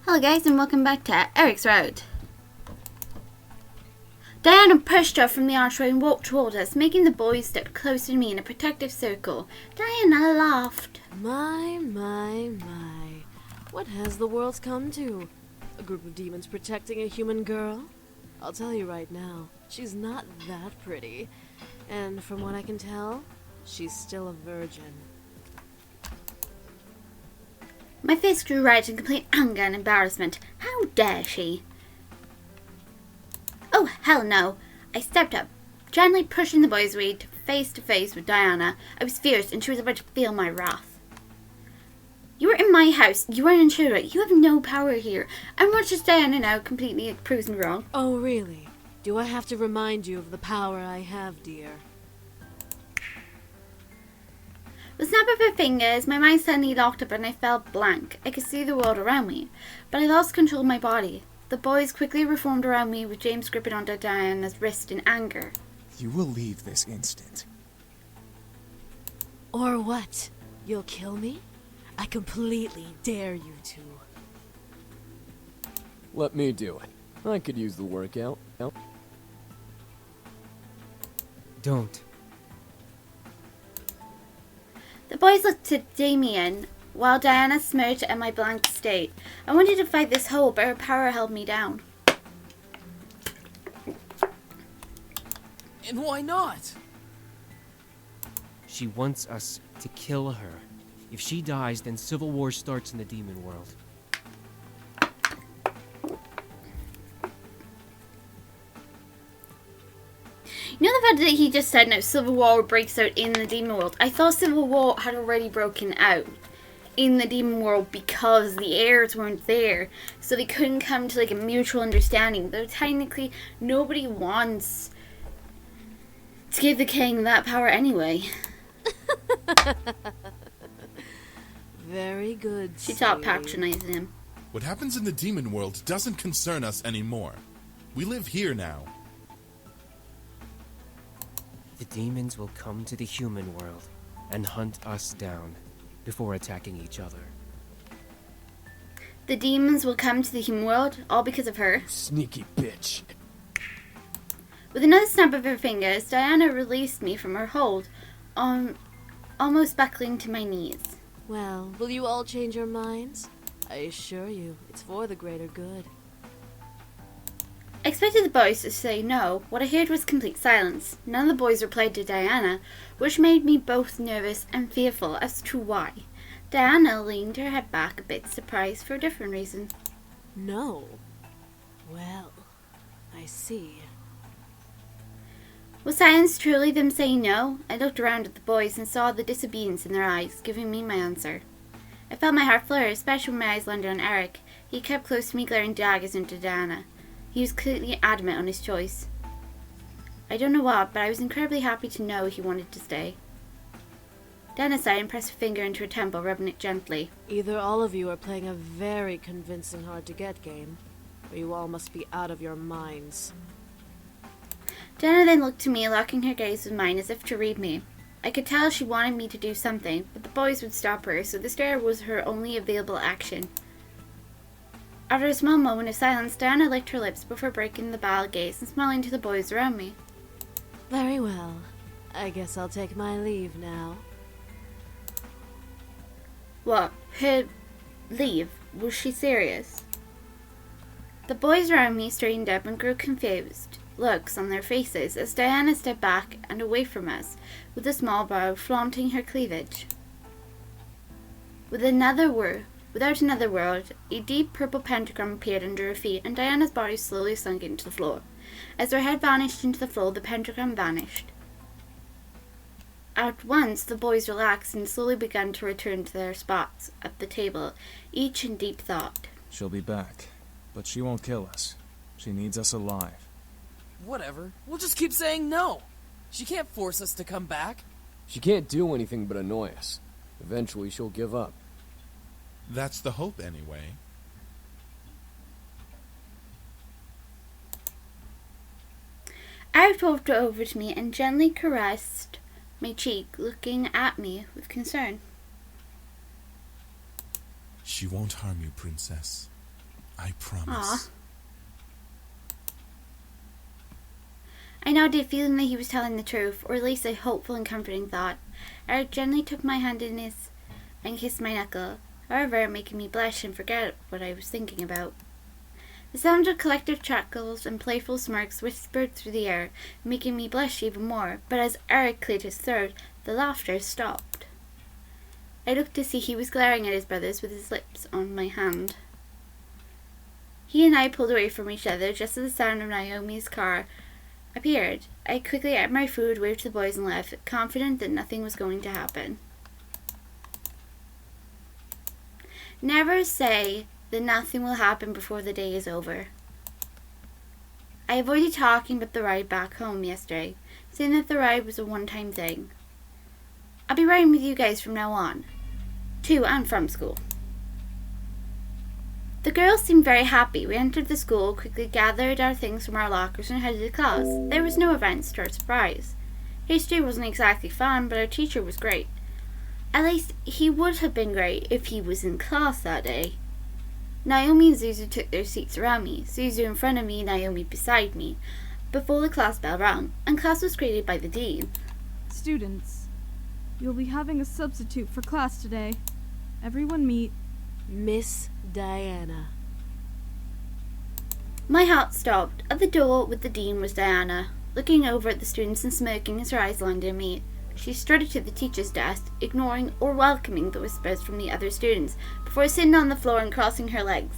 Hello guys and welcome back to Erik's Road. Diana pushed her from the archway and walked toward us, making the boys step closer to me in a protective circle. Diana laughed. My. What has the world come to? A group of demons protecting a human girl? I'll tell you right now, she's not that pretty. And from what I can tell, she's still a virgin. My face grew red in complete anger and embarrassment. How dare she? Oh, hell no. I stepped up, gently pushing the boys away to face with Diana. I was fierce and she was about to feel my wrath. You were in my house. You are an intruder. You have no power here. And watch this Diana now completely proves me wrong. Oh, really? Do I have to remind you of the power I have, dear? With a snap of her fingers, my mind suddenly locked up and I fell blank. I could see the world around me, but I lost control of my body. The boys quickly reformed around me with James gripping onto Diana's wrist in anger. You will leave this instant. Or what? You'll kill me? I completely dare you to. Let me do it. I could use the workout. Don't. The boys looked to Damien, while Diana smirked at my blank state. I wanted to fight this hole, but her power held me down. And why not? She wants us to kill her. If she dies, then civil war starts in the demon world. You know the fact that he just said no, civil war breaks out in the demon world? I thought civil war had already broken out in the demon world because the heirs weren't there. So they couldn't come to like a mutual understanding. Though technically nobody wants to give the king that power anyway. Very good. She stopped patronizing him. What happens in the demon world doesn't concern us anymore. We live here now. The demons will come to the human world and hunt us down before attacking each other. The demons will come to the human world, all because of her. Sneaky bitch. With another snap of her fingers, Diana released me from her hold, almost buckling to my knees. Well, will you all change your minds? I assure you, it's for the greater good. I expected the boys to say no. What I heard was complete silence. None of the boys replied to Diana, which made me both nervous and fearful as to why. Diana leaned her head back a bit, surprised for a different reason. No. Well, I see. Was silence truly them saying no? I looked around at the boys and saw the disobedience in their eyes, giving me my answer. I felt my heart flutter, especially when my eyes landed on Erik. He kept close to me, glaring daggers into Diana. He was clearly adamant on his choice. I don't know what, but I was incredibly happy to know he wanted to stay. Diana sighed and pressed her finger into her temple, rubbing it gently. Either all of you are playing a very convincing hard-to-get game, or you all must be out of your minds. Diana then looked to me, locking her gaze with mine as if to read me. I could tell she wanted me to do something, but the boys would stop her, so the stare was her only available action. After a small moment of silence, Diana licked her lips before breaking the ball gaze and smiling to the boys around me. Very well. I guess I'll take my leave now. What? Her leave? Was she serious? The boys around me straightened up and grew confused looks on their faces as Diana stepped back and away from us, with a small bow flaunting her cleavage. Without another word, a deep purple pentagram appeared under her feet, and Diana's body slowly sunk into the floor. As her head vanished into the floor, the pentagram vanished. At once, the boys relaxed and slowly began to return to their spots at the table, each in deep thought. She'll be back, but she won't kill us. She needs us alive. Whatever. We'll just keep saying no. She can't force us to come back. She can't do anything but annoy us. Eventually she'll give up. That's the hope anyway. Erik walked over to me and gently caressed my cheek, looking at me with concern. She won't harm you, princess. I promise. Aw. I nodded, feeling that he was telling the truth, or at least a hopeful and comforting thought. Erik gently took my hand in his and kissed my knuckle, however, making me blush and forget what I was thinking about. The sound of collective chuckles and playful smirks whispered through the air, making me blush even more, but as Erik cleared his throat, the laughter stopped. I looked to see he was glaring at his brothers with his lips on my hand. He and I pulled away from each other just as the sound of Naomi's car appeared. I quickly ate my food, waved to the boys, and left, confident that nothing was going to happen. Never say that nothing will happen before the day is over. I avoided talking about the ride back home yesterday, saying that the ride was a one-time thing. I'll be riding with you guys from now on, to and from school. The girls seemed very happy. We entered the school, quickly gathered our things from our lockers, and headed to class. There was no events to our surprise. History wasn't exactly fun, but our teacher was great. At least, he would have been great if he was in class that day. Naomi and Suzu took their seats around me, Suzu in front of me, Naomi beside me, before the class bell rang, and class was greeted by the dean. Students, you'll be having a substitute for class today. Everyone meet Miss Diana. My heart stopped. At the door with the dean was Diana, looking over at the students and smirking as her eyes landed on me. She strutted to the teacher's desk, ignoring or welcoming the whispers from the other students, before sitting on the floor and crossing her legs.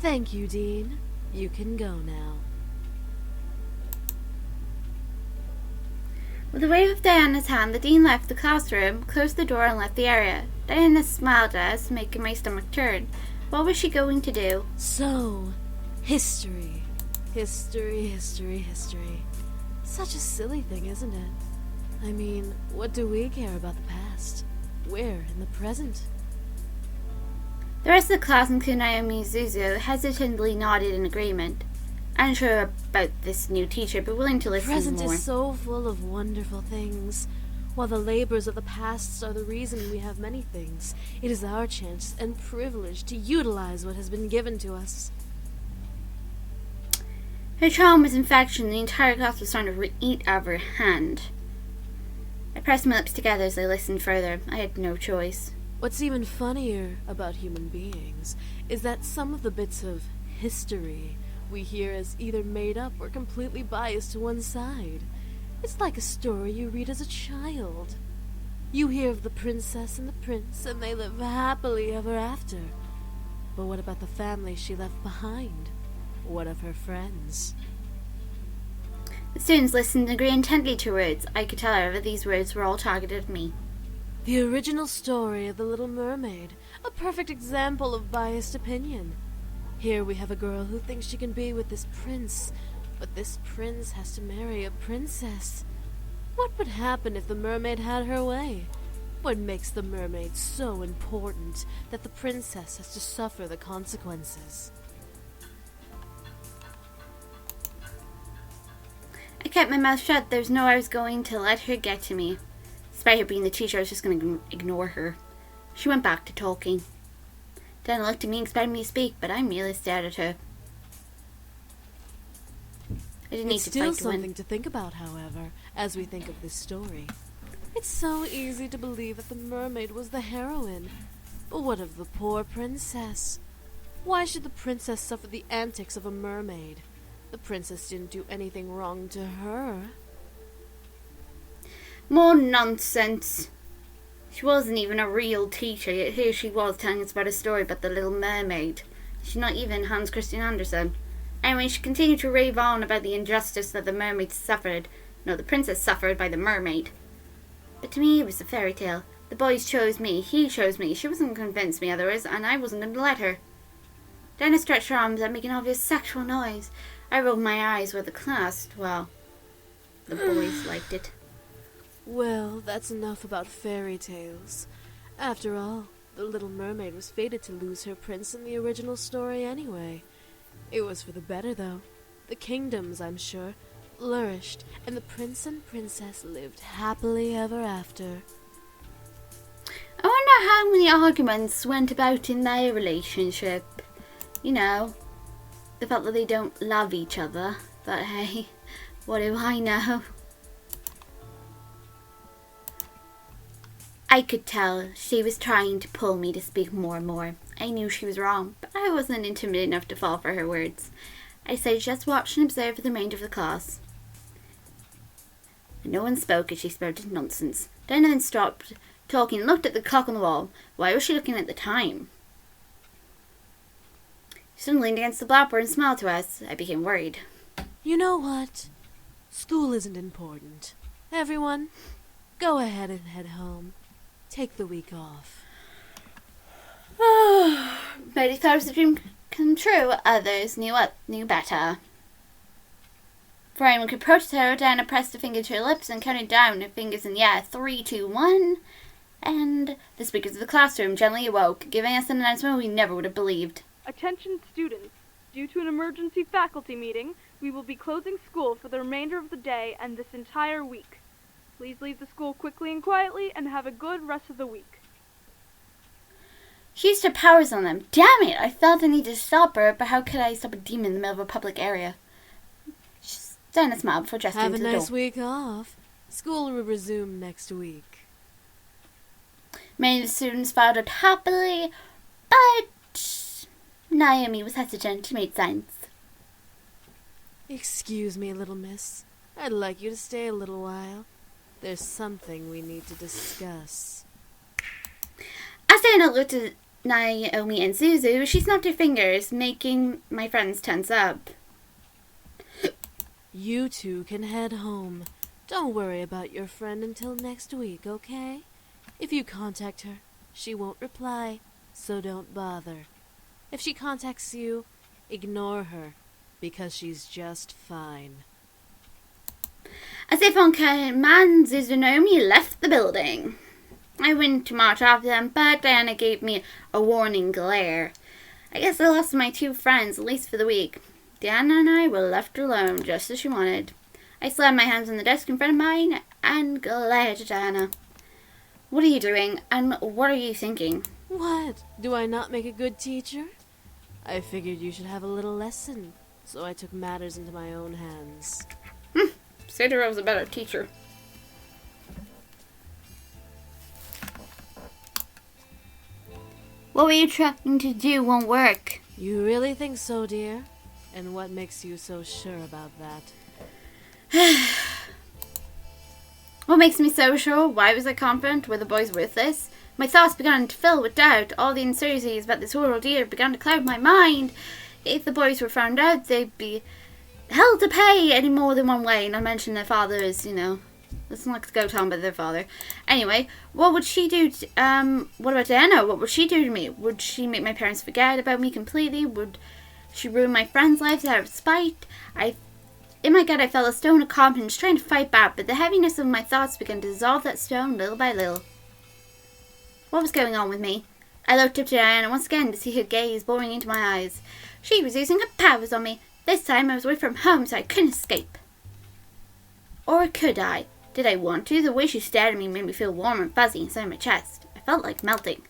Thank you, Dean. You can go now. With a wave of Diana's hand, the dean left the classroom, closed the door, and left the area. Diana smiled at us, making my stomach turn. What was she going to do? So, history. History, history, history. Such a silly thing, isn't it? I mean, what do we care about the past? We're in the present. The rest of the class, including Naomi and Suzu, hesitantly nodded in agreement. Unsure about this new teacher, but willing to listen Present more. is so full of wonderful things. While the labors of the past are the reason we have many things, it is our chance and privilege to utilize what has been given to us. Her charm was infection, and the entire class was starting to eat out of her hand. I pressed my lips together as I listened further. I had no choice. What's even funnier about human beings is that some of the bits of history we hear as either made up or completely biased to one side. It's like a story you read as a child. You hear of the princess and the prince, and they live happily ever after. But what about the family she left behind? What of her friends? The students listened and agreed intently to her words. I could tell, however, these words were all targeted at me. The original story of the Little Mermaid, a perfect example of biased opinion. Here we have a girl who thinks she can be with this prince, but this prince has to marry a princess. What would happen if the mermaid had her way? What makes the mermaid so important that the princess has to suffer the consequences? I kept my mouth shut. There was no way I was going to let her get to me. Despite her being the teacher, I was just going to ignore her. She went back to talking. Diana looked at me and expected me to speak, but I merely stared at her. I didn't need to fight to win. It's still something to think about, however, as we think of this story. It's so easy to believe that the mermaid was the heroine. But what of the poor princess? Why should the princess suffer the antics of a mermaid? The princess didn't do anything wrong to her. More nonsense. She wasn't even a real teacher, yet here she was telling us about a story about the Little Mermaid. She's not even Hans Christian Andersen. Anyway, she continued to rave on about the injustice that the mermaid suffered. No, the princess suffered by the mermaid. But to me, it was a fairy tale. The boys chose me. He chose me. She wasn't going to convince me otherwise, and I wasn't going to let her. Diana stretched her arms and making an obvious sexual noise. I rolled my eyes with the class. Well, the boys liked it. Well, that's enough about fairy tales. After all, the Little Mermaid was fated to lose her prince in the original story anyway. It was for the better, though. The kingdoms, I'm sure, flourished, and the prince and princess lived happily ever after. I wonder how many arguments went about in their relationship. You know, the fact that they don't love each other. But hey, what do I know? I could tell she was trying to pull me to speak more and more. I knew she was wrong, but I wasn't intimidated enough to fall for her words. I said just watch and observe the remainder of the class. And no one spoke as she spouted nonsense. Diana then stopped talking and looked at the clock on the wall. Why was she looking at the time? She suddenly leaned against the blackboard and smiled to us. I became worried. You know what? School isn't important. Everyone, go ahead and head home. Take the week off. Many thought it was a dream come true. Others knew better. Before anyone could protest her, Diana pressed a finger to her lips and counted down her fingers in the air. 3, 2, 1. And the speakers of the classroom gently awoke, giving us an announcement we never would have believed. Attention students. Due to an emergency faculty meeting, we will be closing school for the remainder of the day and this entire week. Please leave the school quickly and quietly and have a good rest of the week. She used her powers on them. Damn it! I felt I needed to stop her, but how could I stop a demon in the middle of a public area? Diana smiled before gesturing to the door. Have a nice week off. School will resume next week. Many of the students filed out happily, but Naomi was hesitant. She made sense. Excuse me, little miss. I'd like you to stay a little while. There's something we need to discuss. As Diana looked at Naomi and Suzu, she snapped her fingers, making my friends tense up. You two can head home. Don't worry about your friend until next week, okay? If you contact her, she won't reply, so don't bother. If she contacts you, ignore her, because she's just fine. As if on command, Suzu and Naomi left the building. I went to march after them, but Diana gave me a warning glare. I guess I lost my two friends, at least for the week. Diana and I were left alone, just as she wanted. I slammed my hands on the desk in front of mine and glared at Diana. What are you doing, and what are you thinking? What? Do I not make a good teacher? I figured you should have a little lesson, so I took matters into my own hands. Sadara was a better teacher. What were you trying to do won't work. You really think so, dear? And what makes you so sure about that? What makes me so sure? Why was I confident? Were the boys worthless? My thoughts began to fill with doubt. All the uncertainties about this whole ordeal began to cloud my mind. If the boys were found out, they'd be held to pay any more than one way. And I mentioned their father is, let's not go talking about their father. Anyway, what would she do? What about Diana? What would she do to me? Would she make my parents forget about me completely? Would she ruined my friends' lives out of spite. In my gut, I felt a stone of confidence trying to fight back, but the heaviness of my thoughts began to dissolve that stone little by little. What was going on with me? I looked up to Diana once again to see her gaze boring into my eyes. She was using her powers on me. This time I was away from home, so I couldn't escape. Or could I? Did I want to? The way she stared at me made me feel warm and fuzzy inside my chest. I felt like melting.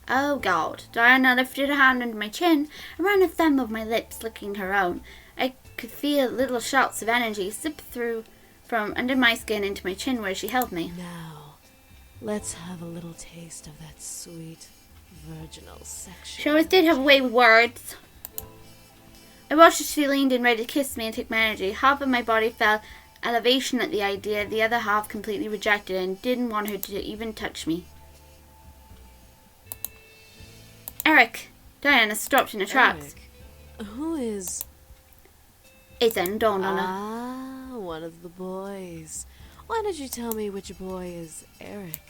Oh God. Diana lifted her hand under my chin and ran a thumb over my lips, licking her own. I could feel little shots of energy sip through from under my skin into my chin where she held me. Now, let's have a little taste of that sweet, virginal section. She always did have a way with words. I watched as she leaned in ready to kiss me and take my energy. Half of my body felt elevation at the idea, the other half completely rejected and didn't want her to even touch me. Erik! Diana stopped in her tracks. Erik? Who is... It then dawned on her. Ah, one of the boys. Why don't you tell me which boy is Erik?